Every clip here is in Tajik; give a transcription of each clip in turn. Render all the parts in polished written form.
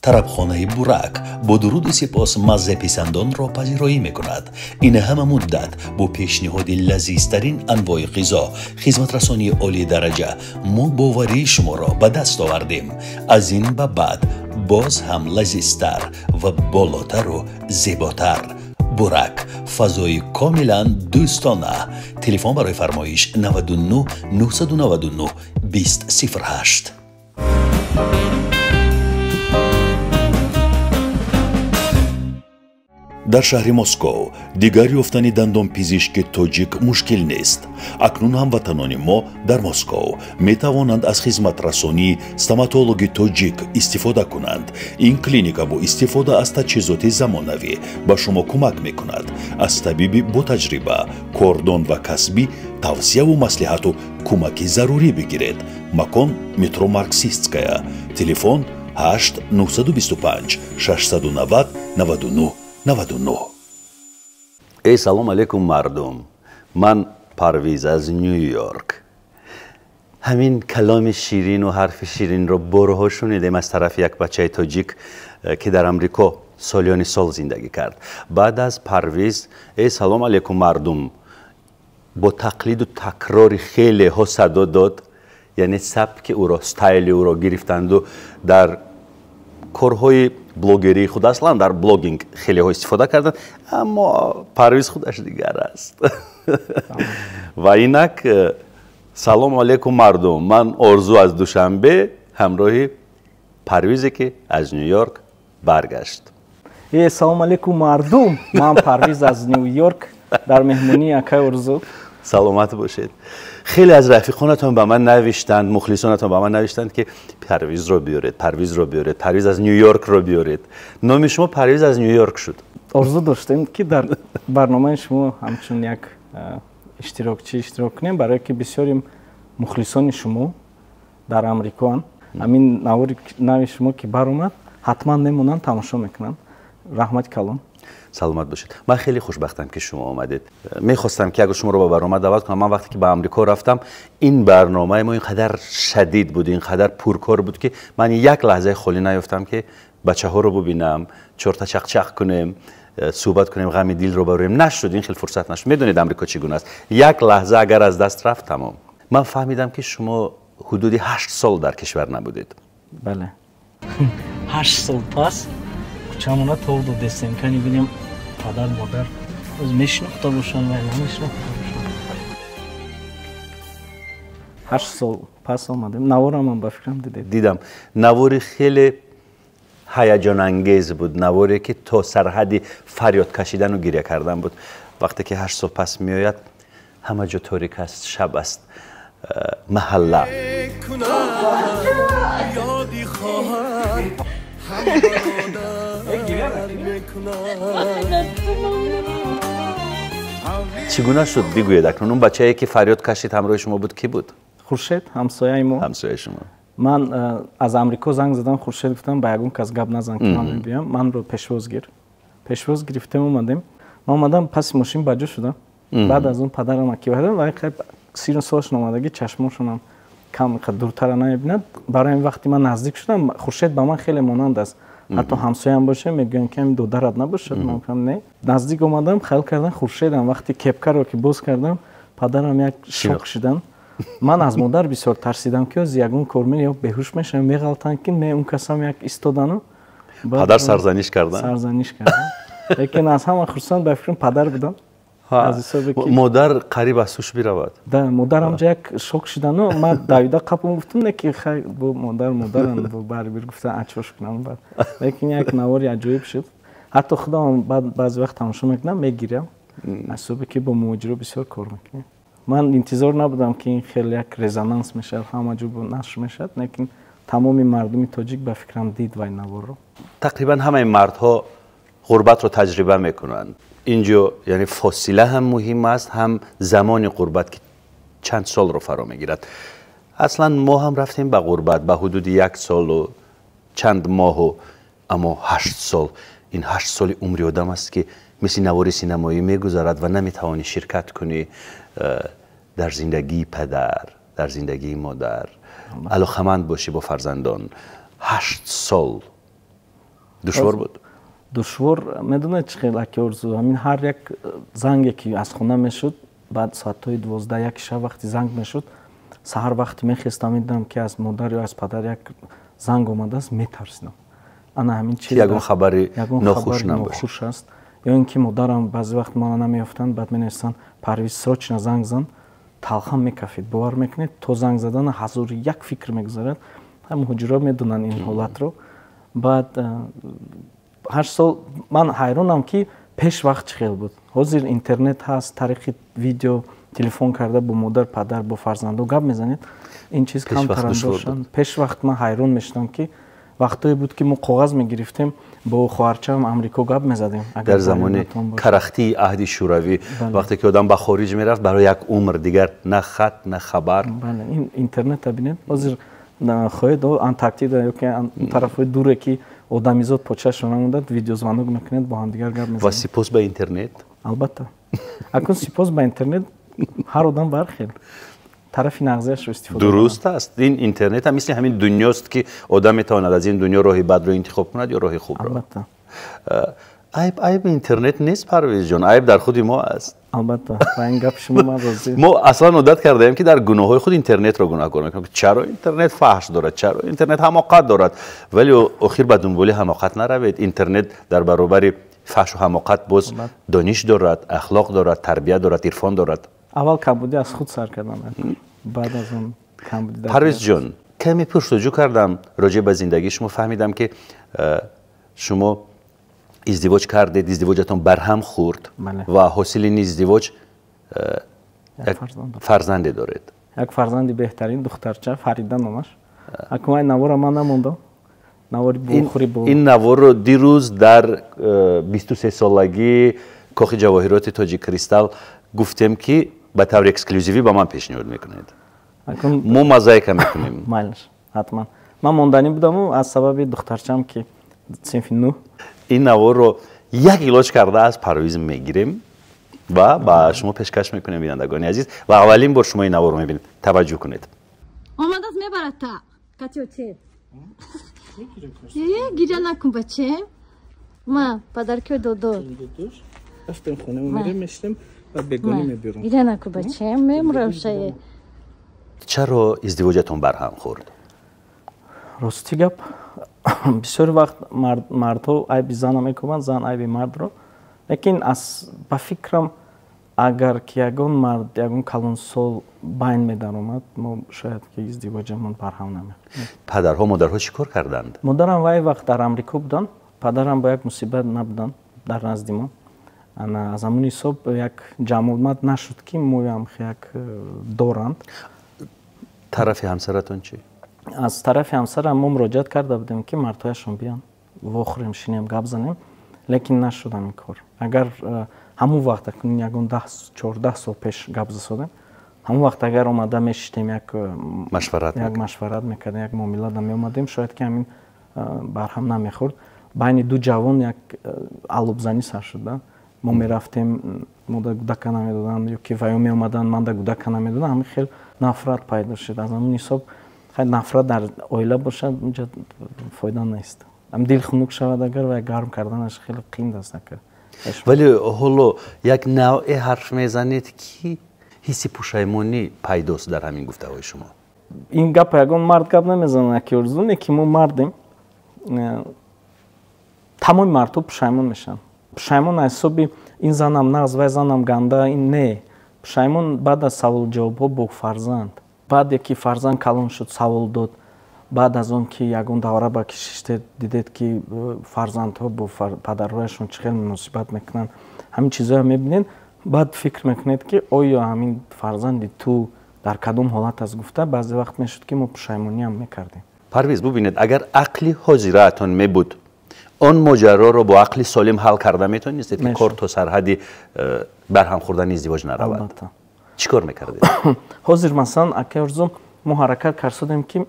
طربخانه بورک با درود و سپاس مزه پسندان را پذیرایی میکند. این همه مدت با پیشنهاد لذیذترین انواع غذا، خدمت رسانی عالی درجه، ما باوری شما را به دست آوردیم. از این به بعد باز هم لذیذتر و بالاتر و زیباتر. بورک، فضای کاملا دوستانه. تلفن برای فرمایش 99 999 2008. در شهر مسکو دیگر یافتن دندان پزشک تاجیک مشکل نیست. اکنون هموطنان ما در مسکو می توانند از خدمت رسانی استوماتولوژی تاجیک استفاده کنند. این کلینیک با استفاده از تجهیزات زمانوی به شما کمک می کند. از طبیب با تجربه، کاردان و کسبی توصیه و مصلحت و کمک ضروری بگیرید. مکان مترو مارکسیستسکایا. تلفن 8 925 690 99 99. ای سلام علیکم مردم. من پرویز از نیویورک. همین کلام شیرین و حرف شیرین رو بارها شنیدم از طرف یک بچه تاجیک که در امریکا سالیان سال زندگی کرد. بعد از پرویز ای سلام علیکم مردم با تقلید و تکرار خیلی ها صدا داد. یعنی سبک او را، ستایل او را گرفتند و در کارهای بلوگری خود اصلا در بلوگینگ خیلی ها استفاده کردند، اما پرویز خودش دیگر است. و اینک سلام علیکم مردم. من آرزو از دوشنبه همراه پرویزی که از نیویورک برگشت. سلام علیکم مردم. من پرویز از نیویورک در مهمونی اکای آرزو. سلامت باشید. خیلی از رفیقانتون به من نوشتند، مخلصانتون به من نوشتند که پرویز رو بیارید، پرویز رو بیارید، پرویز از نیویورک رو بیارید. نام شما پرویز از نیویورک شد. آرزو داشتیم که در برنامه شما همچون یک اشتراک کنیم، برای که بسیاری مخلصان شما در امریکا هستند. همین نوع شما که برآمد حتما نمونن تماشا میکنن. رحمت کلام. سلامت باشید. من خیلی خوشبختم که شما آمدید. میخواستم که اگر شما رو به برنامه دعوت کنم. من وقتی که به آمریکا رفتم این برنامه ما اینقدر شدید بود، اینقدر پرکار بود که من یک لحظه خالی نیافتم که بچه ها رو ببینم، چرت چق کنیم، صحبت کنیم، غم دل رو بریم. نشد، این خیلی فرصت نشد. میدونید آمریکا چگونه است. یک لحظه اگر از دست رفت تمام. من فهمیدم که شما حدود 8 سال در کشور نبودید. بله. 8 سال پس کوچمون تو دستیم کنی ببینیم پدر مادر از میشناخته باشن و نمیشناخته باشن. 8 سال پس آمدیم. نوارم هم به فکرم دیدم. نوار خیلی هیجان انگیز بود. نواری که تا سرحد فریاد کشیدن و گریه کردن بود. وقتی که 8 سال پس میآید همه جا تاریک است، شب است، محله. چگونه شد بگوید اکنون؟ اون بچه‌ای که فریاد کشید همراه شما بود کی بود؟ خورشید، همسایه ما. همسایه شما. من از امریکا زنگ زدم خورشید، گفتم با یگون کس گپ نزن که من بیام. من رو پیشواز گرفتم اومدیم. من اومدم پس ماشین بجا شدم. بعد از اون پدرم اکی بردم و خیلی سیر سالش نمادگی چشماشون هم کم دورتر نمیبیند. برای این وقتی من نزدیک شدم خورشید به من خیلی مانند است. حتی همسایه هم باشه میگن که دو درد نباشد. من گفتم نه. نزدیک اومدم خیال کردن خورشیدم. وقتی کپکر رو که باز کردم پدرم یک شوک شدن. من از مادر بسیار ترسیدم که از یگون کورمین یا بهوش میشم میغلطن که نه اون کسام یک ایستادن. پدر سرزنش کردن. لیکن از همه خرسند به فکرم پدر بودم. مادر قریب از سوش بیرود. ده مادرم جا یک شوک شدن و من دویده قبل گفتم نه که خیلی با مادرم با بر بیر گفتن اچوش کنم بعد. لیکن یک نواری عجیب شد. حتی خودم بعد بعضی وقت تماشا میکنم میگیرم. اصلا که با موجرو بسیار کار میکنم. من انتظار نبودم که این خیلی یک رزونانس میشه، همه جو نشر میشد. لیکن تمام مردم تاجیک به فکرم دید و این نوار رو. تقریبا همه مردها غربت رو تجربه میکنن. اینجا یعنی فاصله هم مهم است، هم زمان غربت که چند سال رو فرا میگیرد. اصلا ما هم رفتیم به غربت به حدود 1 سال و چند ماه و اما 8 سال. این 8 سال عمر آدم است که مثل نوار سینمایی میگذرد و نمیتوانی شرکت کنی در زندگی پدر، در زندگی مادر، علاقمند باشی با فرزندان. 8 سال دشوار بود؟ دشوار میدونید چه خیلی که ارزو همین هر یک زنگی که از خونه میشد بعد ساعت‌های 12 یک شب وقتی زنگ میشد سحر وقتی میخواستم میدم که از مادر یا از پدر یک زنگ اومده است میترسیدم. انا همین چیز یگون خبری ناخوش است یا اینکه مادرم بعضی وقت ما نمیافتند بعد مینویسن پرویز سروچنا زنگ زن تلخم میکفید باور میکنید تو زنگ زدن حضور یک فکر میگذارد هم حجرا میدونن این حالت رو بعد 8 سال من حیرانم که پیش وقت چه خیلی بود حاضر اینترنت هست طریق ویدیو تلفن کرده با مادر پدر با فرزندو گپ میزنید این چیز کم تران پیش وقت من حیران میشدم که وقتی بود که ما کاغذ میگرفتیم با خواهرچه‌ام آمریکا گپ میزدیم در زمان کرختی عهد شوروی وقتی که آدم به خارج میرفت برای یک عمر دیگر نه خط نه خبر بله این اینترنت ببینید حاضر خواهید انتارکتیدا یا که طرفای دوره که آدمیزاد پوچه‌شون نمونده ویدیو زمانو میکنید با هم دیگر گپ میزنید و سپاس به اینترنت البته اکنون سپاس به اینترنت هر آدم برخیل طرفی نغزش رو استفاده درست است این اینترنت هم مثل همین دنیاست که آدم میتواند از این دنیا راه بد رو انتخاب کند یا راه خوب رو عیب اینترنت نیست پرویز جان عیب در خود ما است البته و این گپ شما من راضی ما اصلا عادت کرده ایم که در گناه‌های خود اینترنت رو گناهکار میکنیم چرا اینترنت فحش دارد چرا اینترنت حماقت دارد ولی اخیر به دنبال حماقت نروید اینترنت در برابر فحش و حماقت باز دانش دارد اخلاق دارد تربیت دارد عرفان دارد اول کمبودی از خود سر کردم بعد از اون کمبودی پرویز جان کمی پرسجو کردم راجع به زندگی شما فهمیدم که شما ازدواج کردید ازدواجتون برهم خورد و حاصل این ازدواج یک فرزند دارید یک فرزندی بهترین دخترچه فریده نامش اکنون این نوار من نمونده نواری بخوری با این نوار رو دیروز در 23 سالگی کاخ جواهرات تاجیک کریستال گفتم که به طور اکسکلوزیوی با من پیشنهاد میکنید ما مزایک میکنیم مالش حتما من موندنی بودم از سبب دخترچم که صنف 9 این نوار رو یک ایلاج کرده از پرویز میگیریم و با شما پیشکش میکنیم بینندگان عزیز و اولین بار شما این نوار رو میبینید توجه کنید آمد از میبرد تا کاتیوچه گیره نکن بچه ما پدرکو دودو رفتیم خونه میریم میشتیم و بگونی میبیرم گیره نکن بچه میمرم شایه چرا ازدواجتون برهم خورد؟ راستی گپ بسیار وقت مردها عیب زن میکنن زن عیب مرد رو لیکن از با فکرم اگر که یگون مرد یگون کلون سال بین میدن اومد ما شاید که ازدواجمون برهم نمیاد پدرها مادرها چیکار کردند؟ مادرم وای وقت در امریکا بودن پدرم با یک مصیبت نبودن در نزد ما انا از همون حساب یک جمع نشد که ما هم یک دورند طرف همسرتون چی؟ از طرف همسرم ما مراجعت کرده بودیم که مردهایشون بیان وخوریم شینیم گپ زنیم لیکن نشد این کار اگر همون وقت کنیم یگون 14 سال پیش گپ زدیم همون وقت اگر اومده میشتیم یک مشورت میکردیم یک معامله می اومدیم شاید که همین برهم نمیخورد بین دو جوان یک علوبزنی سر شده ما میرفتیم ما دا گودک نمیدادن یا که ویو می اومدن من دا گودک نمیدادم همین خیلی نفرت پیدا شد از همون حساب خیلی نفرت در اویله باشد اونجا فایده نیست هم دل خنک شود اگر و گرم کردنش خیلی قیم دست نکرد ولی حالا یک نوع حرف میزنید که حسی پشیمانی پیداست در همین گفته های شما این گپ یگون مرد گپ نمیزنه که ارزونه که ما مردیم تمام مردها پشیمون میشن پشیمون حسابی این زنم نغز و زنم گنده این نه پشیمون بعد از سوال جواب ها با فرزند بعد یکی فرزند کلان شد سوال داد بعد از اون که یگون دوره با کشیشته دیدید که فرزندها با پدرهایشون چه خیلی مناسبت میکنن همین چیزها میبینید بعد فکر میکنید که آیا همین فرزندی تو در کدوم حالت از گفته بعضی وقت میشد که ما پشیمانی هم میکردیم پرویز ببینید اگر عقلی حاضرتون میبود اون ماجرا رو با عقل سالم حل کرده میتونید که کار تا سرحدی برهم خوردن ازدواج نرود چیکار میکردید حاضر مثلا اکرزم ما حرکت کردیم که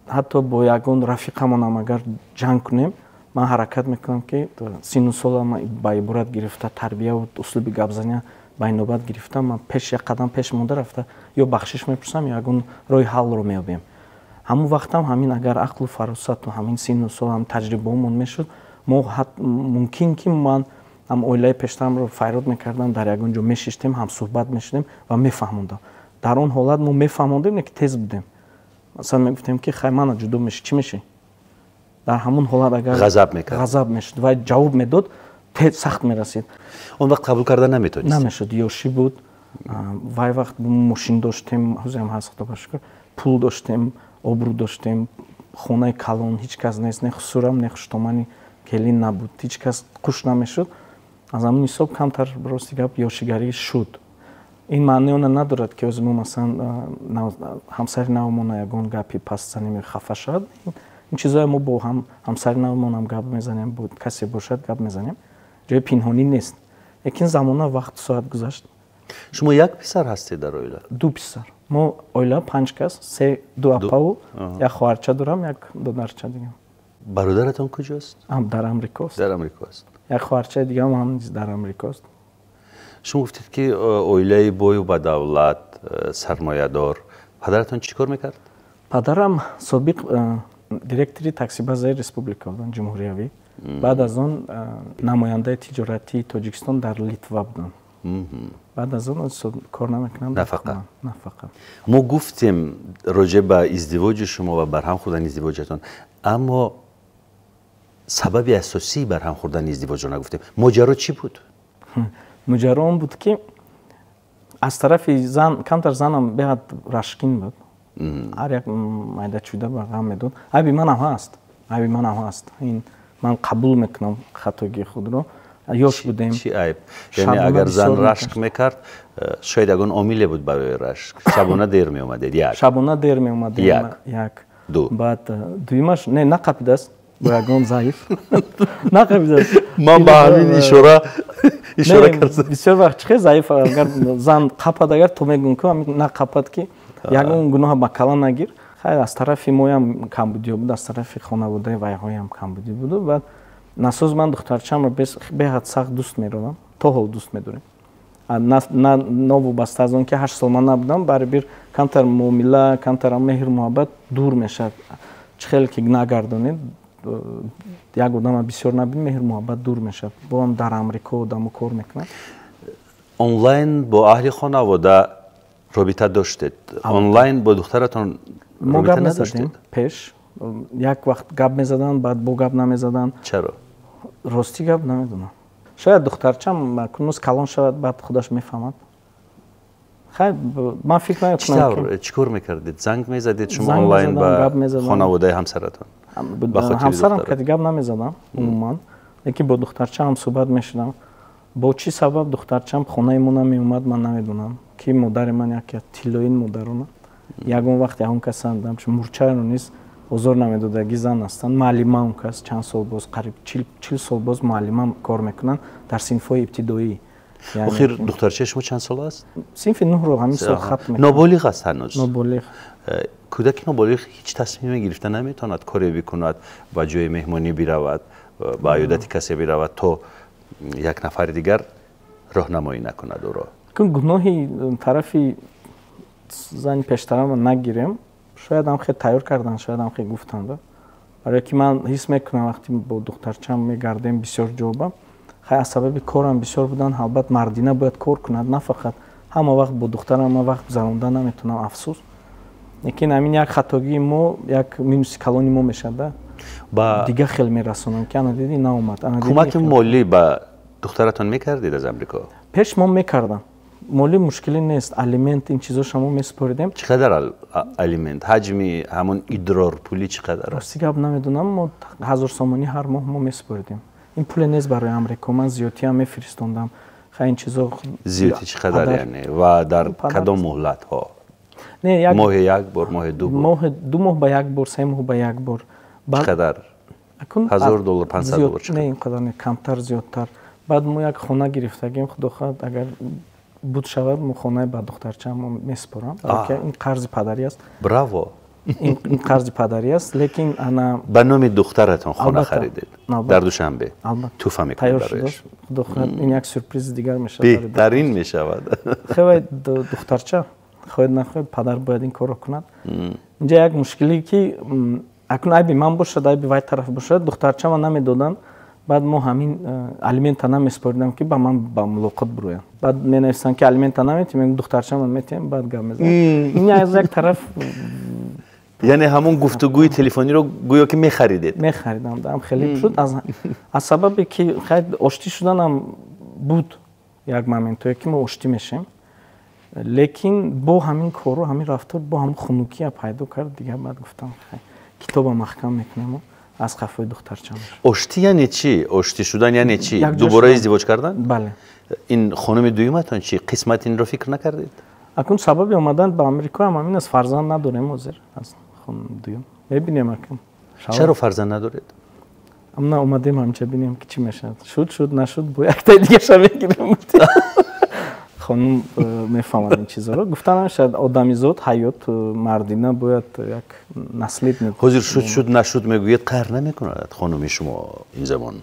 حتی با یگون رفیقمون هم اگر جنگ کنیم من حرکت میکنم که سین و سال ما با عبارت گرفته تربیه و اسلوب گپ زدن با نوبت گرفتم من پیش یک قدم پیش مونده رفته یا بخشش میپرسم یا یگون راه حل رو میابیم ҳамон вақт ҳам ҳамин агар ақлу фаросату ҳамин синну сол ҳам таҷрибаомон мешуд мо мумкин ки ман ҳам оилаи пештарамро файрод мекардам дар ягон ҷо мешиштем ҳамсӯҳбат мешудем ва мефаҳмондам дар он ҳолат мо мефаҳмондем не ки тез будем масалан мегуфтем ки хай мана ҷудо мешӣ чӣ мешӣ дар ҳамон ҳолат агар ғазаб мешуд ва ҷавоб медод сахт мерасид он вақт қабул карда наметонистед намешуд ёшӣ буд вай вақт мошин доштем ҳозирам ҳаст худо ба шукр пул доштем обрӯ доштем хонаи калон ҳеҷ кас нест не хусурам не хуштомани келин набуд ҳеҷ кас хуш намешуд аз ҳамин ҳисоб камтар рости гап ёшигарӣ шуд ин маъне она надорад ки озимо масалан ҳамсари навмон ягон гапи паст занем хафа шавад ин чизое мо бо ҳамсари навмонам гап мезанем бо касе бошад гап мезанем ҷои пинҳонӣ нест лекин замона вақт соат гузашт шумо як писар ҳастед дар оила ду писар мо оила 5 кас ду апаву як хоҳарча дорам як додарча дигам бародаратон куҷост дар амрикост дар амрикост як хоҳарчаи дигам ҳам дар амрикост шумо гуфтед ки оилаи бою бадавлат сармоядор падаратон чӣ кор мекард падарам собиқ директори таксибазаи республика буданд ҷумҳуриявӣ баъд аз он намояндаи тиҷоратии тоҷикистон дар литва буданд баъд аз он кор намекунам нафақа нафақа мо гуфтем роҷа ба издивоҷи шумо ва барҳам хӯрдани издивоҷатон аммо сабаби асосии барҳам хӯрдани издивоҷро нагуфтем моҷаро чӣ буд моҷаро он буд ки аз тарафи зан камтар занам беҳад рашкин буд ҳар як майдачуда ба ғам медод айби манам ҳаст ин ман қабул мекунам хатоги худро ёш будем чӣ айб яъне агар зан рашк мекард шояд ягон омиле буд барои рашк шабона дер меомадед як шабона дер меомадем як ду баъд дуюмаш не нақапидааст бо ягон заиф нақапидааст ман ба ҳамин ишора кардам бисёр вақт чӣ заиф агар зан қапад агар то мегӯм ки нақапад ки ягон гуноҳа ба кала нагир хай аз тарафи моям камбудиё буд аз тарафи хонаводаи вайҳоям камбудӣ буду баъд насоз ман духтарчамро беҳад сахт дӯст меравам то ҳол дӯст медорем новобаста аз он ки 8 сол ман набудам барибир камтар муомила камтар меҳр муҳаббат дур мешавад чӣ хеле ки нагардонед як одама бисёр набин меҳр муҳаббат дур мешавад боам дар амрико одамо кор мекунад онлайн бо аҳли хонавода робита доштед онлайн бо духтаратон мо гап мезадем пеш як вақт гап мезадан баъд бо гап намезадан чаро рости гап намедонам шояд духтарчам кунус калон шавад баъд худаш мефаҳмад хай ман фикр мекунам чӣ кор мекардед занг мезадед шумо онлайн ба хонаводаи ҳамсаратон ҳамсарам кади гап намезадам умуман лекин бо духтарчаам суҳбат мешудам бо чӣ сабаб духтарчам хонаи мо намеомад ман намедонам ки модари ман яке тиллоин модарона ягон вақт ягон кас мурчаро низ озор намедодаги зан ҳастанд муаллима он кас чанд сол боз қариб 40 сол боз муаллима кор мекунанд дар синфҳои ибтидоӣ охир духтарчаи шумо чанд сол аст синфи 9-ро ҳамин сол хат мекунад ноболиғ аст ҳанӯз ноболиғ кӯдаки ноболиғ ҳеҷ тасмиме гирифта наметавонад коре бикунад ба ҷои меҳмонӣ биравад ба аёдати касе биравад то як нафари дигар роҳнамоӣ накунад ӯро гуноҳи тарафи зани пештарамро нагирем шояд ҳам хеле тайёр кардан шояд ҳам хеле гуфтанда барое ки ман ҳис мекунам вақти бо духтарчам мегардем бисёр ҷоба хай аз сабаби корам бисёр будан албат мардина бояд кор кунад на фақат ҳама вақт бо духтарам ҳама вақт гузаронда наметунам афсӯс лекин ҳамин як хатогии мо як минуси калони мо мешавад дига хеле мерасонам ки ана диди наомад кӯмаки молӣ ба духтаратон мекардед аз амрико пеш мо мекардам молӣ мушкилӣ нест алимент ин чизоша мо месупоридем чӣ қадар алимент ҳаҷми ҳамон идрор пулӣ чӣ қадар рости гап намедонам мо 1000 сомонӣ ҳар моҳ мо месупоридем ин пуле нест барои амрико ман зиёдтиам мефиристондам хай ин чизо зиёдтӣ чӣ қадар яъне ва дар кадом муҳлатҳо моҳе як бор моҳе ду бор ду моҳ ба як бор 3 моҳ ба як бор чӣ қадар $1000 $500 не ин қадар не камтар зиёдтар баъд мо як хона гирифтагем худохоҳад агар буд шавад мо хонаи ба духтарчаам месупорам ки ин қарзи падарӣ аст браво ин қарзи падарӣ аст лекин ана ба номи духтаратон хона харидед дар душанбе туфа мекунед барояш худохоҳад ин як сюрпризи дигар мешавад беҳтарин мешавад хеле духтарча хоҳед нахоҳед падар бояд ин корро кунад اینجا یک مشکلی که اکنون айби ман бошад айби вай тараф бошад духтарчама намедоданд баъд мо ҳамин алимента намеспоридам ки ба ман ба мулоқот бироянд баъд менависанд ки алимента наметем мегӯям духтарчама метем баъд гап мезанем ин аз як тараф یعنی همون گفتگوی تلفنی رو گویا که می‌خریدید می‌خریدم دام خیلی شد از سببی که خیلی آشتی شدنم بود یک مومنتی که ما آشتی میشیم لیکن با همین کارو همین رفتار با هم خنوکی پیدا کرد دیگه بعد گفتم خیلی کتاب محکم میکنم از خفای دخترچم. آشتی یعنی چی؟ آشتی شدن یعنی چی؟ دوباره ازدواج کردن؟ بله. این خانم دویمتون چی؟ قسمت این رو فکر نکردید؟ اکنون سبب اومدن به آمریکا هم همین از فرزند نداریم حاضر از خانم دویم. میبینیم اکنون. چرا فرزند ندارید؟ امنا اومدیم همچه ببینیم که چی میشه. شد نشد با یک تا دیگه شو بگیریم. خانم میفهمد این چیزا رو گفتن شاید آدمیزاد حیات مردینه باید یک نسلیت میده. حاضر شد نشد میگوید قهر نمیکند خانم شما این زمان.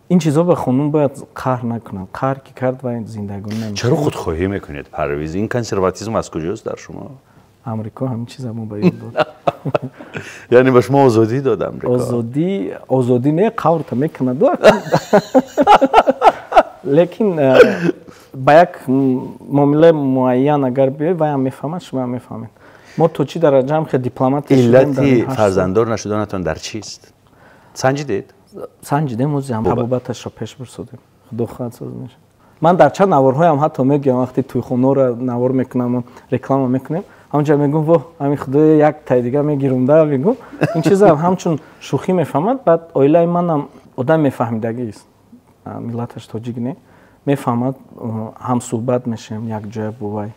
این چیزا به خانم باید قهر نکنه. قهر که کرد و زندگی نمیشه. چرا خودخواهی میکنید پرویز؟ این کنسرواتیسم از کجاست در شما؟ آمریکا همین چیزا ما باید داد. یعنی به شما آزادی داد آمریکا؟ آزادی نه قهر تا میکنه دو. لیکن با یک معامله معین اگر بیاید و هم میفهمد شما هم میفهمید. ما تو چی درجه هم که دیپلمات علتی فرزنددار نشدنتان در چیست؟ سنجیدید؟ سنجیدیم و هم حبوباتش را پیش برسودیم. خدا خواهد ساز میشه. من در چند نوارهای هم حتی میگم وقتی توی خونه را نوار میکنم و رکلام میکنیم همونجا میگم و همین خدای یک تای دیگه میگیرم در میگم این چیزا همچون شوخی میفهمد بعد اویلای من هم آدم میفهمیدگی است. ملتش تاجیک نه میفهمد هم صحبت میشیم یک جای بوای.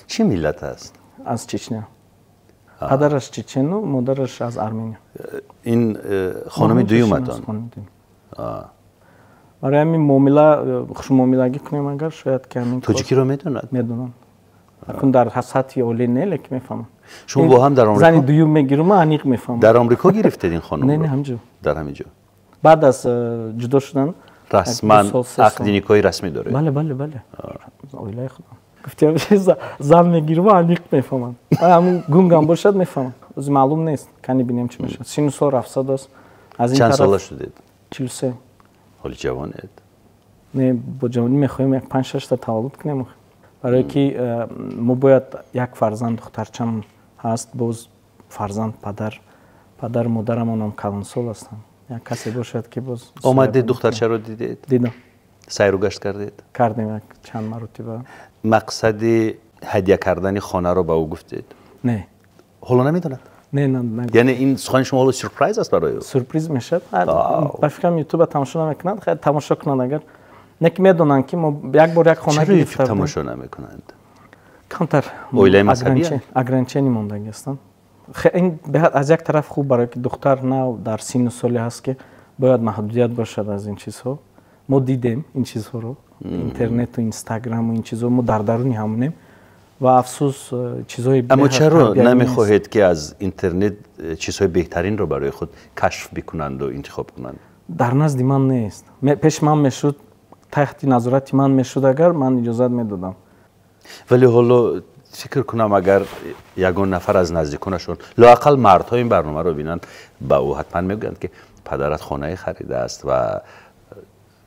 چی ملت است؟ از چچنیا. پدرش چچن و مادرش از ارمنیا. این خانم دویمتان. برای همین معامله خوش معاملگی کنیم اگر شاید که همین تاجیکی رو میدوند؟ میدونم. اکنون در سطح اولی نه لیک میفهمم. شما با هم در آمریکا؟ زنی دویم میگیرم انیق میفهمم. در آمریکا گرفتید این خانم؟ نه همینجا. در همینجا. بعد از جدا شدن رسما عقد نیکاحی رسمی داره؟ بله. اویلای خدا. گفتم زن میگیرم انیق میفهمم. همون گونگام باشد میفهمم. از معلوم نیست. کنی ببینیم چی میشه. سین سال 700 است. از این چند ساله شدید؟ 43. حالی جوانید؟ نه با جوانی میخوایم یک 5-6 تا تولد کنیم. برای که ما باید یک فرزند دخترچم هست باز فرزند پدر مادرمان هم کلانسال هستن. یک کسی باشد که باز آمدید دخترچه رو دیدید؟ دیدم. سیر و گشت کردید؟ کردیم یک چند مرتبه. مقصد هدیه کردن خانه رو به او گفتید؟ نه. حالا نمیدوند؟ نه. یعنی این سخن شما حالا سورپرایز است برای او؟ سورپرایز میشه. با فکرم یوتیوب تماشا نمیکنند. خیلی تماشا کنند اگر نک میدونن که ما یک بار یک خانه گرفتیم. چرا تماشا نمیکنند؟ کانتر اویلای مذهبی اگرانچنی موندگی هستند. این از یک طرف خوب برای که دختر نو در سن و سالی هست که باید محدودیت باشد از این چیزها. ما دیدیم این چیزها رو اینترنت و اینستاگرام و این چیزها ما در درونی همونیم و افسوس چیزهای اما چرا نمیخواهید که از اینترنت چیزهای بهترین رو برای خود کشف بکنند و انتخاب کنند؟ در نزد من نیست. پیش من میشد تحت نظارت من میشد اگر من اجازه میدادم. ولی حالا فکر کنم اگر یگان نفر از نزدیکانشون لااقل مردها این برنامه رو ببینن با او حتما میگویند که پدرت خانه خریده است و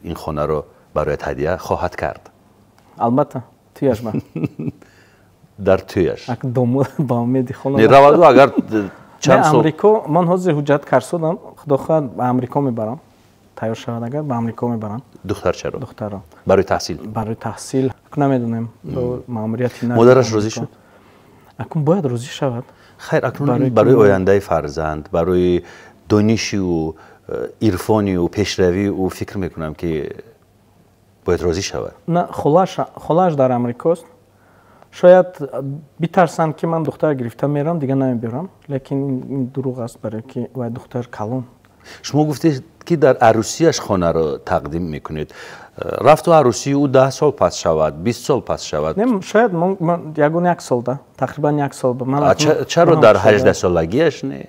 این خانه رو برای هدیه خواهد کرد. البته تویش من در تویش با امید خانه روادو اگر چند سال امریکا من حاضر حجت کردم خدا خواهد به امریکا میبرم تیار شود اگر به امریکا میبرم دخترچه رو دخترم برای تحصیل نمیدونم ماموریتی نه مادرش راضی شد اکنون باید راضی شود خیر اکنون برای آینده فرزند برای دانشی و عرفانی و پیشروی او فکر میکنم که باید راضی شود نه خلاش در امریکاست شاید بیترسند که من دختر گرفته میرم دیگه نمیبرم لیکن این دروغ است برای که باید دختر کلان شما گفتید که در عروسیش خانه رو تقدیم میکنید رفت و عروسی او 10 سال پس شود 20 سال پس شود نه شاید من یک سال ده تقریبا یک سال به من چرا در 18 سالگیش نه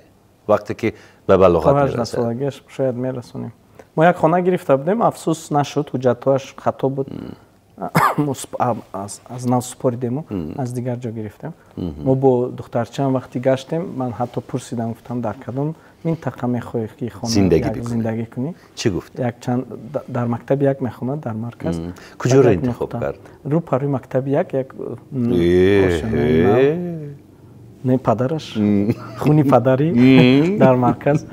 وقتی که به بلاغت میرسه 18 سالگیش شاید میرسونیم ما یک خانه گرفته بودیم افسوس نشد حجتاش خطا بود аз нав супоридему аз дигар ҷо гирифтем. мо бо духтарчаам вақти гаштем ман ҳатто пурсидам гуфтам дар кадом минтақа мехоҳӣ ки хона зиндагӣ кунӣ? чӣ гуфт? Якчанд дар мактаби як мехонад дар марказ. куҷоро интихоб кард? рӯпаруи мактаби як не падараш хуни падарӣ дар марказ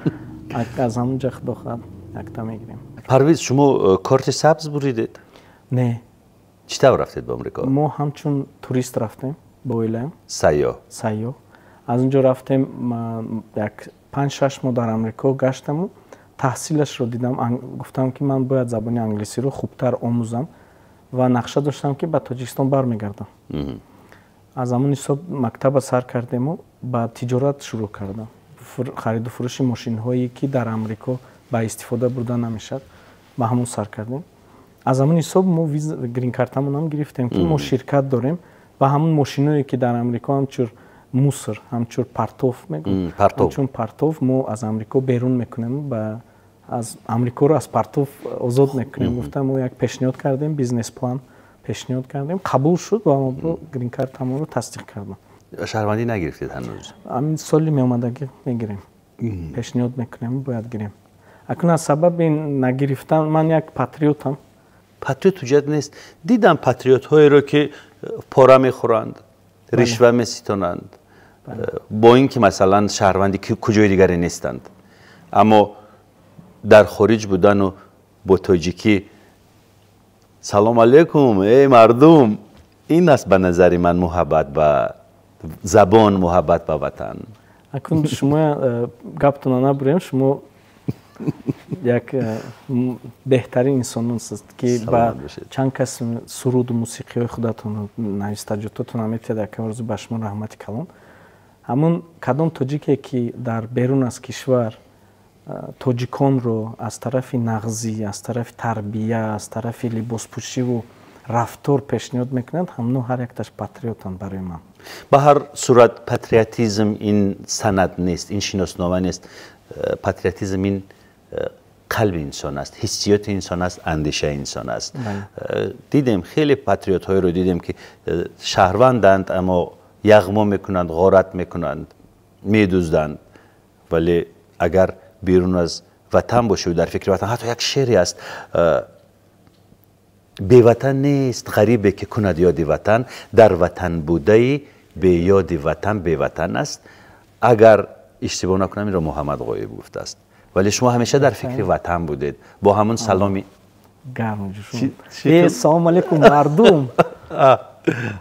аз ҳамон ҷа худо хоҳад якта мегирем. парвиз шумо корти сабз буридед? Не. чӣ тавр рафтед ба амрико? мо ҳамчун турист рафтем ба оилаам. сайёҳ. аз он ҷо рафтем як 5-6 моҳ дар амрико гаштаму таҳсилашро дидам. гуфтам ки ман бояд забони англисиро хубтар омӯзам ва нақша доштам ки ба тоҷикистон бармегардам. аз ҳамон ҳисоб мактаба сар кардему ба тиҷорат шурӯъ кардам. хариду фурӯши мошинҳое ки дар амрико ба истифода бурда намешад ба ҳамон сар кардем. аз ҳамон ҳисоб мо грин-картамонам гирифтем ки мо ширкат дорем ва ҳамон мошиное ки дар амрико ҳамчур мусор ҳамчур партов мегӯям ҳамчун партов мо аз амрико берун мекунем ба аз амрикоро аз партов озод мекунем. гуфтам мо як пешниҳод кардем бизнес план пешниҳод кардем қабул шуд ва мо грин-картамонро тасдиқ кардам. шаҳрвандӣ нагирифтед ҳанӯз? ҳамин соли меомадагӣ мегирем. пешниҳод мекунем бояд гирем. акун аз сабаби нагирифтан ман як патриотам. патриот ҳуҷҷат нест. дидам патриотҳоеро ки пора мехӯранд ришва меситонанд бо ин ки масалан шаҳрванди куҷои дигаре нестанд аммо дар хориҷ будану бо тоҷикӣ салом алейкум эй мардум ин аст ба назари ман муҳаббат ба забон муҳаббат ба ватан. акун шумо гаптона набурем шумо як беҳтарин инсононсист ки ба чанд кас суруду мусиқиҳои худатонро навистаҷотатонро метиҳад як орзу ба шумо раҳмати калон. ҳамон кадом тоҷике ки дар берун аз кишвар тоҷиконро аз тарафи нағзӣ аз тарафи тарбия аз тарафи либоспӯшиву рафтор пешниҳод мекунанд ҳамно ҳар якташ патриотанд барои ман. ба ҳар сурат патриотизм ин санад нест ин шиноснома нест. патриотизм ин қалби инсон аст ҳиссиёти инсон аст андешаи инсон аст. дидем хеле патриотҳоеро дидем ки шаҳрванданд аммо яғмо мекунанд ғорат мекунанд медузданд вале агар берун аз ватан бошаву дар фикри ватан ҳатто як шеъре аст беватан нест ғарибе ки кунад ёди ватан дар ватан будаи беёди ватан беватан аст. агар иштибоҳ накунам инро муҳаммад ғоиб гуфтааст вале шумо ҳамеша дар фикри ватан будед бо ҳамон саломи салом алейкум мардум.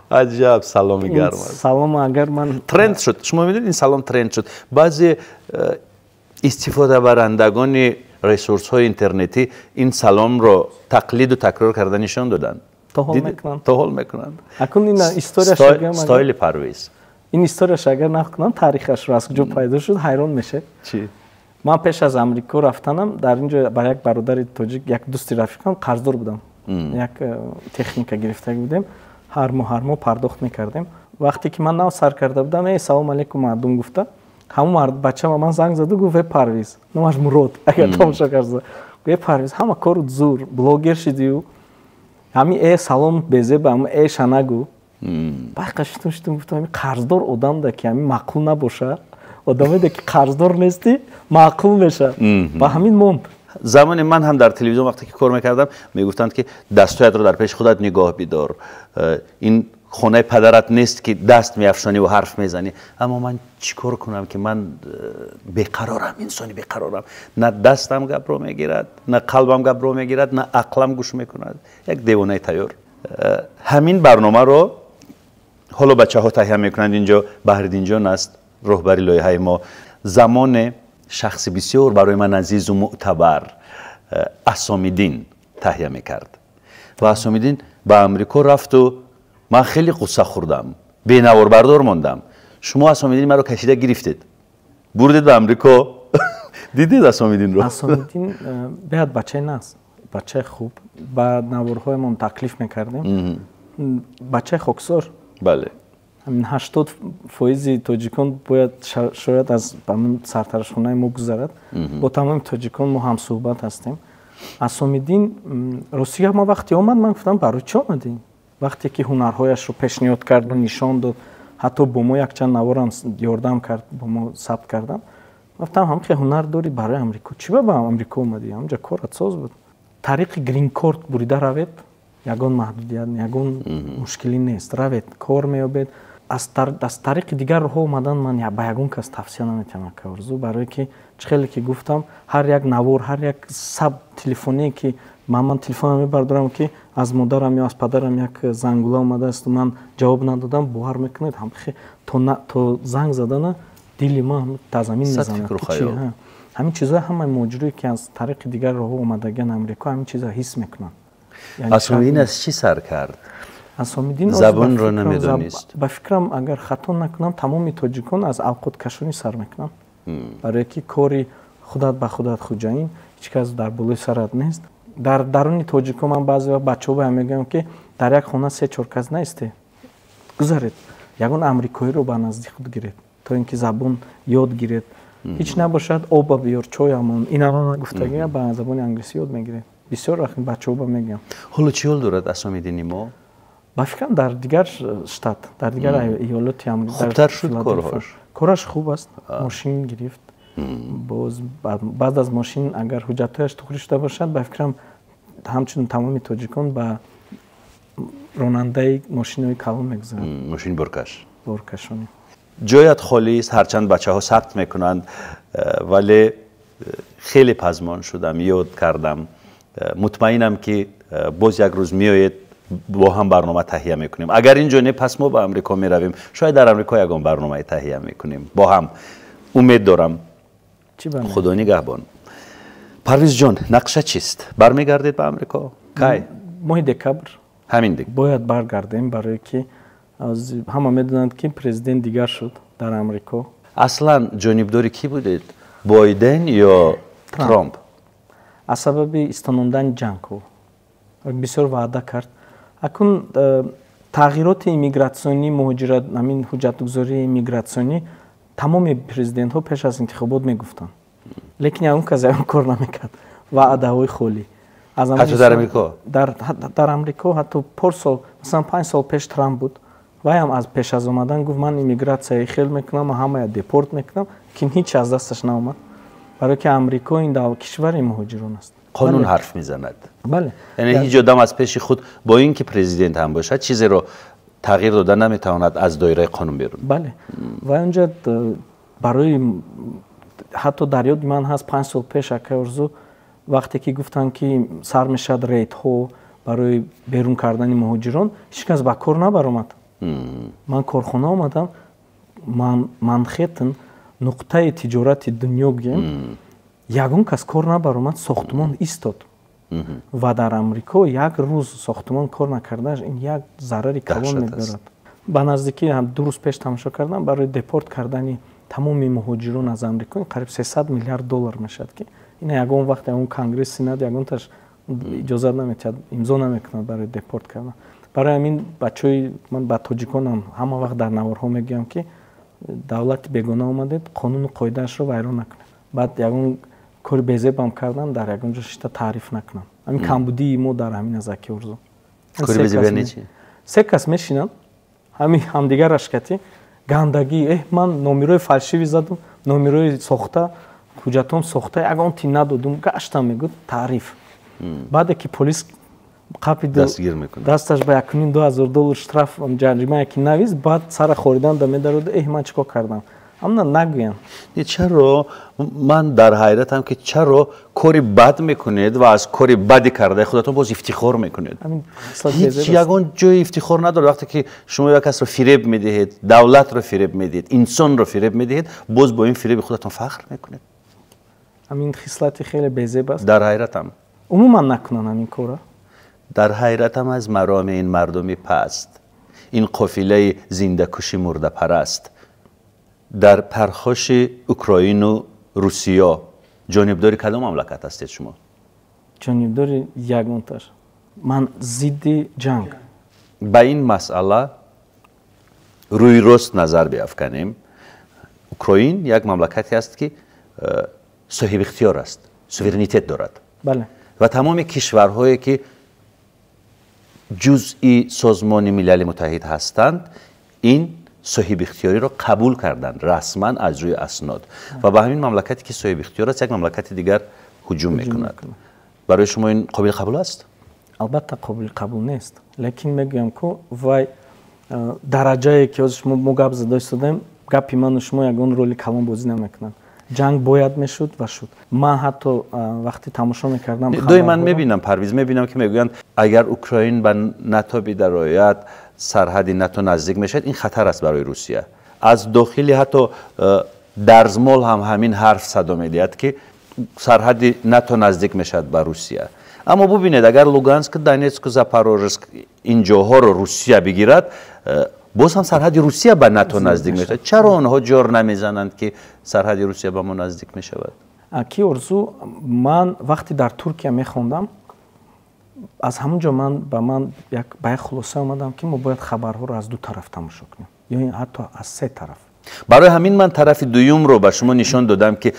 аҷаб саломи гарм аст. салом агар ман тренд шуд. шумо медонед ин салом тренд шуд. баъзе истифодабарандагони ресурсҳои интернетӣ ин саломро тақлиду такрор карда нишон доданд. тоҳол мекунанд. акун ин историяш стойли парвиз. ин историяш агар нақл кунам тарихашро аз куҷо пайдо шуд ҳайрон мешед. чӣ? ман пеш аз амрико рафтанам дар ин ҷо ба як бародари тоҷик як дӯсти рафиқам қарздор будам. як техника гирифтаги будем ҳар моҳ пардохт мекардем. вақте ки ман нав сар карда будам салом алейкум мардум гуфта ҳамон бача ба ман занг заду гуфт парвиз номаш мурод агар тамошо карда гуфт парвиз ҳама кору зур блогер шидию ҳами салом безеба ҳам шанагу байқаштум гуфтам қарздор одамда ки ҳами маъқул набоша одамеда ки қарздор нести маъқул меша ба ҳамин монд. замони ман ҳам дар телевизион вақте ки кор мекардам мегуфтанд ки дастҳоятро дар пеши худат нигоҳ бидор ин хонаи падарат нест ки даст меафшонӣ ва ҳарф мезанӣ. аммо ман чӣ кор кунам ки ман беқарорам инсони беқарорам на дастам гапро мегирад на қалбам гапро мегирад на ақлам гӯш мекунад як девонаи тайёр. ҳамин барномаро ҳоло бачаҳо таҳия мекунанд инҷо баҳридинҷон аст роҳбари лоиҳаи мо замоне шахси бисёр барои ман азизу муътабар асомиддин таҳия мекард ва асомиддин ба амрико рафту ман хеле қусса хӯрдам бенаворбардор мондам. шумо асомиддин маро кашида гирифтед бурдед ба амрико дидед асомиддинро? асомиддин беҳад бачаи наст бачаи хуб ба наворҳоямон таклиф мекардем бачаи хоксор. бале 80% тоҷикон бояд шояд аз сартарашхонаи мо гузарад. бо тамоми тоҷикон мо ҳамсӯҳбат ҳастем Асомиддин ростига ма вақте омад ман гуфтам барои чӣ омадин? Вақте ки ҳунарҳояшро пешниҳод карду, нишон дод, ҳатто бо мо якчанд наворам ёрдам кард, бо мо сабт кардан. Гуфтам ҳамқи ҳунар дорӣ барои Амрико. Чӣ ба Амрико омадӣ? Ҳамҷа корат соз буд. Тариқи грин корт бурида равед, ягон маҳдудият, ягон мушкилӣ нест. Равед, кор меёбед. аз тариқи дигар роҳҳо омадан ман ба ягон кас тавсия наметавонам Орзу, барое ки хеле ки гуфтам, ҳар як навор, ҳар як саб телефоне ки ман телефонам мебардорам ки аз модарам ё аз падарам як зангула омадааст, ман ҷавоб надодам, бовар мекунед то занг задана дили ман та замин мезанад. ҳамин чизҳо ҳамаи моҷирое ки аз тариқи дигар роҳҳо омадагиан Амрико, ҳамин чиза ҳис мекунам. Асомиддин аз чӣ сар кард? Асомиддин забонро намедонист. ба фикрам агар хато накунам, тамоми тоҷикон аз алқоткашонӣ сар мекунам. Барое ки кори худат ба худат хуҷаин, ҳеҷ кас дар болои сарат нест. дар даруни тоҷикон ман баъзе вақт бачаҳо баям мегӯям ки дар як хона 3-4 кас наистед, гузаред, ягон амрикоиро ба назди худ гиред, то ин ки забон ёд гиред. ҳеҷ набошад оба биёр, чоямон, инало гуфтагия ба забони англисӣ ёд мегиред. бисёр вақт бачаҳо ба мегӯям. ҳоло чӣ ҳол дорад Асомиддини мо? ба фикрам дар дигар штат, дар дигар иёлоти Амрико хубтар шуд корҳош. Кораш хуб аст. Мошин гирифт. баъд аз мошин агар ҳуҷҷатҳояш тухрӣ шуда бошад, ба фикрам ҳамчун тамоми тоҷикон ба ронандаи мошинои калон мегузаранд. мошини боркашонӣ. ҷоят холист, ҳарчанд бачаҳо сабт мекунанд, вале хеле пазмон шудам, ёд кардам. мутмаинам ки боз як рӯз меоед, бо ҳам барнома таҳия мекунем. Агар ин ҷо не, пас мо ба Амрико меравем. Шояд дар Амрико ягон барномаи таҳия мекунем. Бо ҳам умед дорам. худо нигаҳбон. Парвиз ҷон, нақша чист? Бармегардед ба Амрико? Кай? моҳи декабр. ҳамин дик. бояд баргардем, барое ки ҳама медонанд ки президент дигар шуд дар Амрико. Аслан ҷонибдори кӣ будед? Бойден ё Трамп? аз сабаби истонондани ҷангҳо бисёр ваъда кард. акун тағйироти иммигратсионӣ, муҳоҷират, ҳамин ҳуҷҷатгузории иммигратсионӣ тамоми президентҳо пеш аз интихобот мегуфтанд. лекин ягон кас ягон кор намекард. ваъдаҳои холӣ. ҳатто дар Амрико? дар Амрико ҳатто пор сол, масалан 5 сол пеш Трамп буд. вай ҳам аз пеш аз омадан гуфт ман иммигратсияи хел мекунам, ҳамая депорт мекунам, кин ҳеч аз дасташ наомад. барое ки Амрико ин кишвари муҳоҷирон аст. қонун ҳарф мезанад. бале. яъне ҳеҷ одам аз пеши худ бо ин ки президент ҳам бошад чизеро тағйир дода наметавонад аз доираи қонун берун. бале. вай онҷа барои ҳатто дар ёди ман ҳаст 5 сол пеш ака Орзу вақте ки гуфтанд ки сар мешавад рейдҳо барои берун кардани муҳоҷирон, ҳеҷ кас ба кор набаромад. ман корхона омадам, Манхэттен нуқтаи тиҷорати дунё гем, ягон кас кор набаромад, сохтмон истод. ва дар Амрико як рӯз сохтмон кор накардааш ин як зарари калон мебарад. ба наздикӣ 2 рӯз пеш тамошо кардам, барои депорт кардани тамоми муҳоҷирон аз Амрико қариб $300 миллиард мешад ки ин ягон вақт ягон конгресс сенат ягонташ иҷозат наметиҳад, имзо намекунад барои депорт кардан. барои ҳамин бачаҳои ман ба тоҷиконам ҳама вақт дар наворҳо мегӯям ки давлати бегона омадед, қонуну қоидаашро вайрон накунед. баъд ягон кори безебам кардан дар ягон ҷо шита таъриф накунам. ҳамин камбудии мо дар ҳамин аз Аки Орзу. кори безебиар не чи? се кас мешинанд, ҳамин ҳамдигар ашкатӣ, гандагӣ, ман номерои фалшиви задум, номерои сохта, ҳуҷҷатон сохта, ягон ти надодум, гаштам мегӯд таъриф. баъде ки полис қапи дасташ ба $1,200 штраф ҷарима яки навист, баъд сара хоридан да медарода, ман чӣ кор кардам? амна нагӯям. чаро ман дар ҳайратам ки чаро кори бад мекунед ва аз кори бади кардаи худатон боз ифтихор мекунед. ҳеҷ ягон ҷои ифтихор надорад. вақте ки шумо як касро фиреб медиҳед, давлатро фиреб медиҳед, инсонро фиреб медиҳед, боз бо ин фиреби худатон фахр мекунед. ҳамин хислати хеле безеб аст. дар ҳайратам. умуман накунанд ҳамин кора. дар ҳайратам аз мароми ин мардуми паст, ин қофилаи зиндакуши мурдапараст дар пархоши Украину Русиё ҷонибдори кадом мамлакат ҳастед шумо? ҷонибдори ягонташ. ман зидди ҷанг. ба ин масъала рӯйрост назар биафканем. Украин як мамлакате аст ки соҳибихтиёр аст, суверенитет дорад. бале. و تمام کشورهایی که جزئی سازمان ملل متحد هستند این صاحب اختیاری را قبول کردند رسما از روی اسناد و به همین مملکتی که صاحب اختیار است یک مملکت دیگر هجوم میکند. برای شما این قابل قبول است؟ البته قابل قبول نیست، لیکن میگم که وای درجه‌ای که از ما گپ زده استادم گپی من و شما یگان رولی کلان بازی نمیکنن. جنگ باید میشد و شد. من حتی وقتی تماشا میکردم دوی من میبینم پرویز میبینم که میگویند اگر اوکراین به ناتو بدرآید سرحد ناتو نزدیک میشد این خطر است برای روسیه. از داخلی حتی درزمال هم همین حرف صدا میدهد که سرحد ناتو نزدیک میشد به روسیه. اما ببینید اگر لوگانسک، دونتسک و زاپاروژسک این جاها رو روسیه بگیرد باز هم سرحد روسیه به ناتو نزدیک میشود. چرا آنها جور نمیزنند که سرحد روسیه به ما نزدیک میشود؟ کی ارزو من وقتی در ترکیه میخوندم از همونجا من یک خلاصه اومدم که ما باید خبرها رو از دو طرف تماشا کنیم، یعنی حتی از سه طرف. برای همین من طرف دوم رو به شما نشان دادم که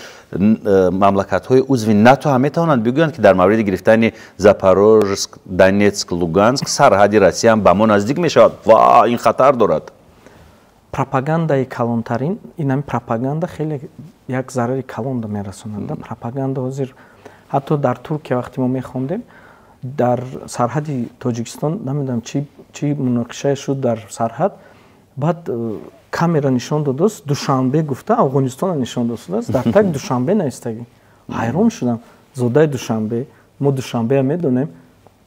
مملکت‌های عضو ناتو هم میتوانند بگویند که در مورد گرفتن زاپاروژسک، دونتسک، لوگانسک سرحد روسیه هم به ما نزدیک میشود و این خطر دارد. پروپاگاندای کلانترین این پروپاگاندا خیلی یک ضرر کلان میرسونند. پروپاگاندا حاضر حتی در ترکیه وقتی ما میخوندیم در سرحد تاجیکستان نمیدونم چی مناقشه شد در سرحد، بعد камера нишон додааст душанбе гуфта афғонистон нишон додааст дар так душанбе наистагӣ ҳайрон шудам зодаи душанбе мо душанбеа медонем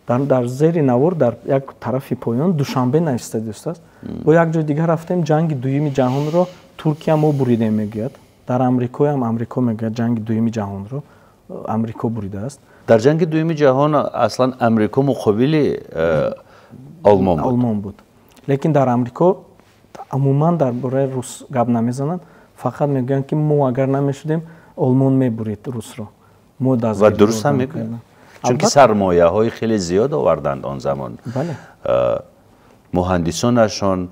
дар зери навор дар як тарафи поён душанбе наистадааст бо як ҷои дигар рафтем ҷанги дуюми ҷаҳонро туркия мо буридем мегӯяд дар амрикоям амрико мегӯяд ҷанги дуюми ҷаҳонро амрико буридааст дар ҷанги дуюми ҷаҳон аслан амрико муқобили олмон буд лекин дар амрико عموما درباره روس گپ نمیزنند فقط میگن که ما اگر نمیشدیم آلمان میبرید روس رو ما و درست هم میگن چون که سرمایه های خیلی زیاد آوردند آن زمان بله مهندسانشان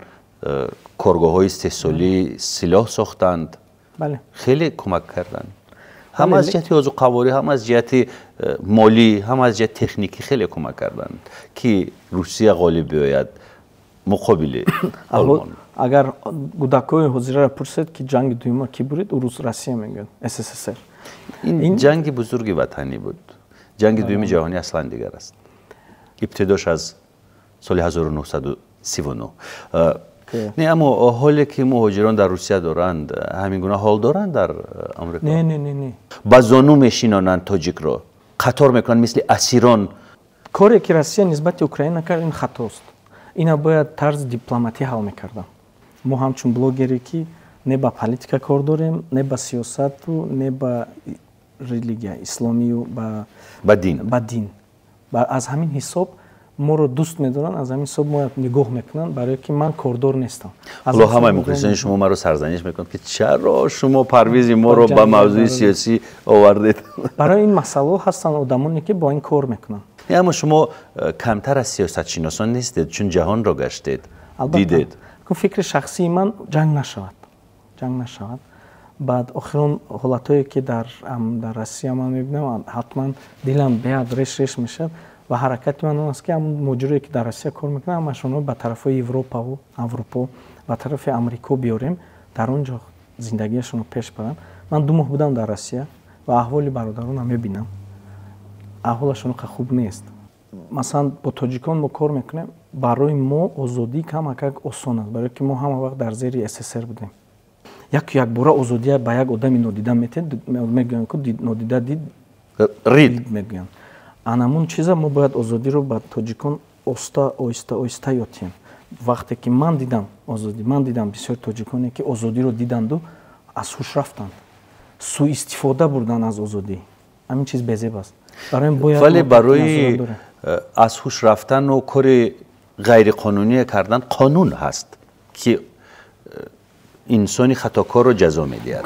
کارگاه های استحصالی سلاح ساختند بله خیلی کمک کردند هم از جهت اوضاع قواری هم از جهت مالی هم از جهت تکنیکی خیلی کمک کردند که روسیه غالب بیاید مقابل آلمان. اگر گودکای حاضر را پرسید که جنگ دوم کی برید روس روسیه میگن SSSR. این جنگ بزرگ وطنی بود. جنگ دوم جهانی اصلا دیگر است. ابتداش از سال 1939. نه اما حالی که مهاجران در روسیه دارند همین گونه حال دارند در آمریکا. نه. با زانو میشینانند تاجیک را. قطار میکنند مثل اسیران. کاری که روسیه نسبت اوکراین کرد این خطاست. اینا باید طرز دیپلماتی حل میکردن. ما همچون بلوگری که نه با پالیتیکا کار داریم نه با سیاست و نه با ریلیگیا اسلامی و با دین از همین حساب ما رو دوست میدارن از همین حساب ما نگاه میکنن برای که من کاردار نیستم. حالا همه مخلصین شما ما رو سرزنش میکنن که چرا شما پرویز ما رو با موضوع سیاسی آوردید. برای این مسئله هستن آدمانی که با این کار میکنن. اما شما کمتر از سیاست شناسان نیستید چون جهان را گشتید دیدید. فکر شخصی من جنگ نشود. بعد آخرون حالتایی که در روسیه من میبینم حتما دلم بیاد ریش میشه و حرکت من اون است که همون ماجرایی که در روسیه کار میکنم همشون به طرف اروپا و طرف امریکا بیاریم در اونجا زندگیشون رو پیش برن. من 2 ماه بودم در روسیه و احوال برادرانم میبینم احوالشون خوب نیست. مثلا با تاجیکان ما کار میکنیم برای ما آزادی کمک آسان است برای که ما همه وقت در زیر SSR بودیم. یک بار آزادی به یک آدمی نادیده میگن که نادیده دید رید میگن. همون چیزا ما باید آزادی رو به تاجیکان آهسته یادیم. وقتی که من دیدم بسیار تاجیکانی که آزادی رو دیدند و از هوش رفتند. سوء استفاده بردن از آزادی. همین چیز بی‌زیب است. ولی برای از هوش رفتن و کار غیر قانونی کردن قانون هست که انسانی خطاکار رو جزا می‌دهد.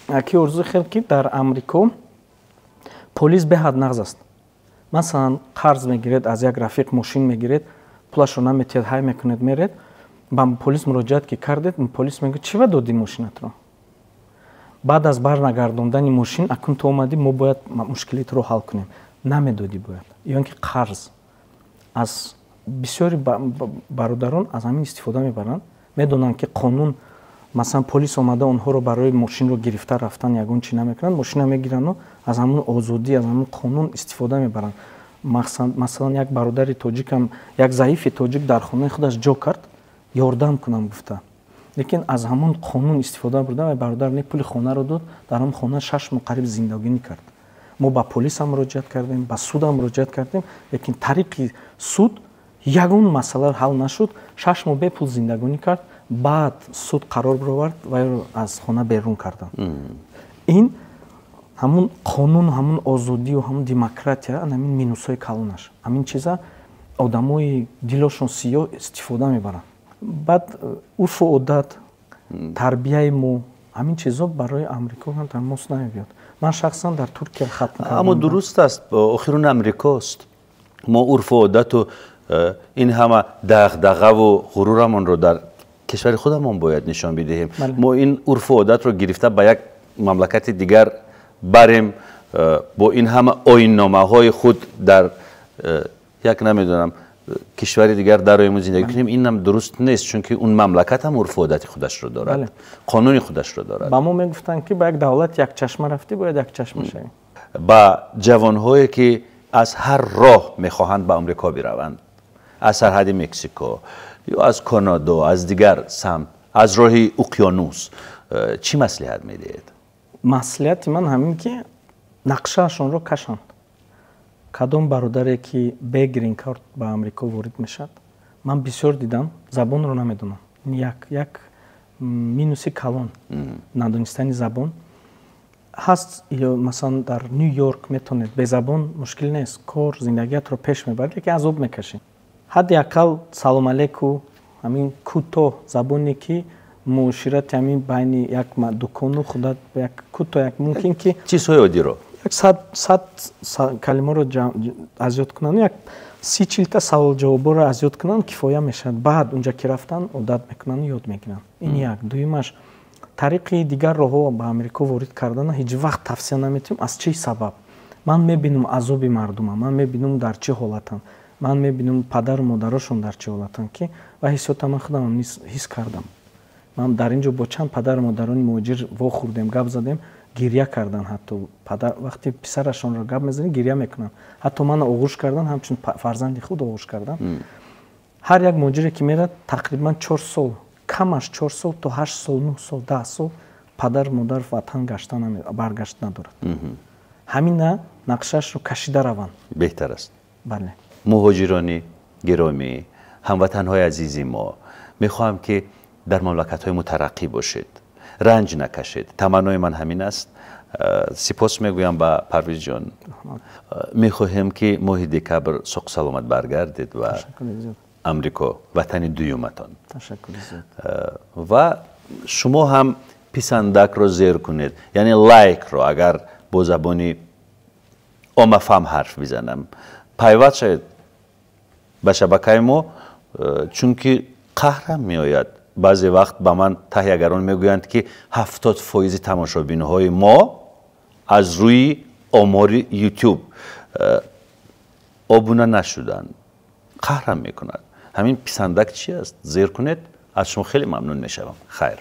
اکی ارزو خیلی که در امریکا پلیس به حد نقض است. مثلا قرض میگیرید از یک رفیق ماشین میگیرید پولش رو نمیتید های میکنید میرید با پلیس مراجعت که کردید پلیس میگه چی دادی ماشینت رو بعد از برنگردوندن ماشین اکن تو اومدی ما باید مشکلیت رو حل کنیم намедодӣ бояд ё ин ки қарз аз бисёри бародарон аз ҳамин истифода мебаранд медонанд ки қонун масалан полис омада онҳоро барои мошинро гирифта рафтан ягон чӣ намекунанд мошина мегирану аз ҳамун озодӣ аз ҳамун қонун истифода мебаранд масалан як бародари тоҷикам як заифи тоҷик дар хонаи худаш ҷо кард ёрдам кунам гуфта лекин аз ҳамун қонун истифода бурда ва бародар не пули хонаро дод дар ҳамун хона 6 моҳ қариб зиндагӣ кард мо ба полис ҳам муроҷиат кардем ба суд ҳам муроҷиат кардем лекин тариқи суд ягон масъала ҳал нашуд 6 моҳ бепул зиндагонӣ кард баъд суд қарор баровард вайро аз хона берун карданд ин ҳамун қонун ҳамун озодию ҳамун демократия ҳамин минусҳои калонаш ҳамин чиза одамои дилошон сиёҳ истифода мебаранд баъд урфу одат тарбияи мо ҳамин чизо барои амрико ҳам тамос намебиёд ман шахсан дар туркия хатм кардам аммо дуруст аст охирун амрикост мо урфу одату ин ҳама дағдағаву ғурурамонро дар кишвари худамон бояд нишон бидиҳем мо ин урфу одатро гирифта ба як мамлакати дигар барем бо ин ҳама оинномаҳои худ дар як намедонам кишвари дигар дароему зиндагӣ кунем инам дуруст нест чунки он мамлакат ҳам урфу одати худашро дорад қонуни худашро дорад ба мо мегуфтанд ки ба як давлат якчашма рафтӣ бояд якчашма шавӣ ба ҷавонҳое ки аз ҳар роҳ мехоҳанд ба амрико бираванд аз сарҳади мексико ё аз канадо аз дигар самт аз роҳи уқёнус чӣ маслиҳат медиҳед маслиҳати ман ҳамин ки нақшаашонро кашанд кадом бародаре ки бе грин кард ба амрико ворид мешавад ман бисёр дидам забонро намедонам як минуси калон надонистани забон ҳаст масалан дар ню йорк метавонед бе забон мушкил нест кор зиндагиятро пеш мебаред лекин азоб мекашед ҳадди ақал салом алейку ҳамин кӯтоҳ забоне ки муоширати ҳамин байни як дукону худат як кӯтоҳ як мумкин ки чизҳои оддиро як 100 калимаро аз ёд кунанд як 30-40 саволҷавоборо аз ёд кунанд кифоя мешавад баъд онҷа ки рафтан одат мекунанд ёд мегиранд ин як дуюмаш тариқи дигар роҳҳо ба амрико ворид кардана ҳеҷ вақт тавсия наметавонем аз чӣ сабаб ман мебинам азоби мардумам ман мебинам дар чӣ ҳолатам ман мебинам падару модарошон дар чӣ ҳолатанд ки ва ҳиссиёта ман худамам низ ҳис кардам ман дар ин ҷо бо чанд падару модарони муҳоҷир вохӯрдем гап задем гирья кардан ҳатто падар вақте писарашонро гап мезанем гирья мекунанд ҳатто мана оғӯш кардан ҳамчун фарзанди худ оғӯш кардан ҳар як муҳоҷире ки мерад тақрибан 4 сол камаш 4 сол то 8 сол 9 сол 10 сол падар модар ватан гаштан баргашт надорад ҳамина нақшаашро кашида раванд беҳтар аст бале муҳоҷирони гиромӣ ҳамватанҳои азизи мо мехоҳам ки дар мамлакатҳои мо тараққӣ бошед ранҷ накашед таманнои ман ҳамин аст сипос мегӯям ба парвиз ҷон мехоҳем ки моҳи декабр соқ саломат баргардед ва амрико ватани дуюматон ва шумо ҳам писандакро зер кунед яъне лайкро агар бо забони омафам ҳарф бизанам пайваст шавед ба шабакаи мо чунки қаҳрам меояд баъзе вақт ба ман таҳиягарон мегӯянд ки 70% тамошобинҳои мо аз рӯи омори ютуб обуна нашуданд қаҳрам мекунад ҳамин писандак чи аст зер кунед аз шумо хеле мамнун мешавам хайр